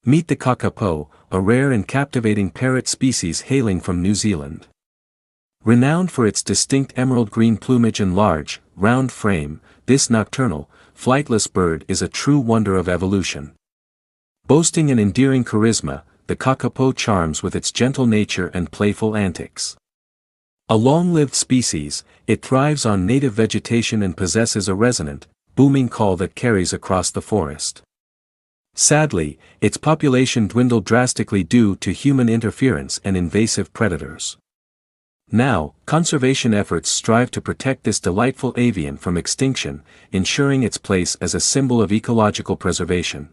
Meet the Kakapo, a rare and captivating parrot species hailing from New Zealand. Renowned for its distinct emerald green plumage and large, round frame, this nocturnal, flightless bird is a true wonder of evolution. Boasting an endearing charisma, the Kakapo charms with its gentle nature and playful antics. A long-lived species, it thrives on native vegetation and possesses a resonant, booming call that carries across the forest. Sadly, its population dwindled drastically due to human interference and invasive predators. Now, conservation efforts strive to protect this delightful avian from extinction, ensuring its place as a symbol of ecological preservation.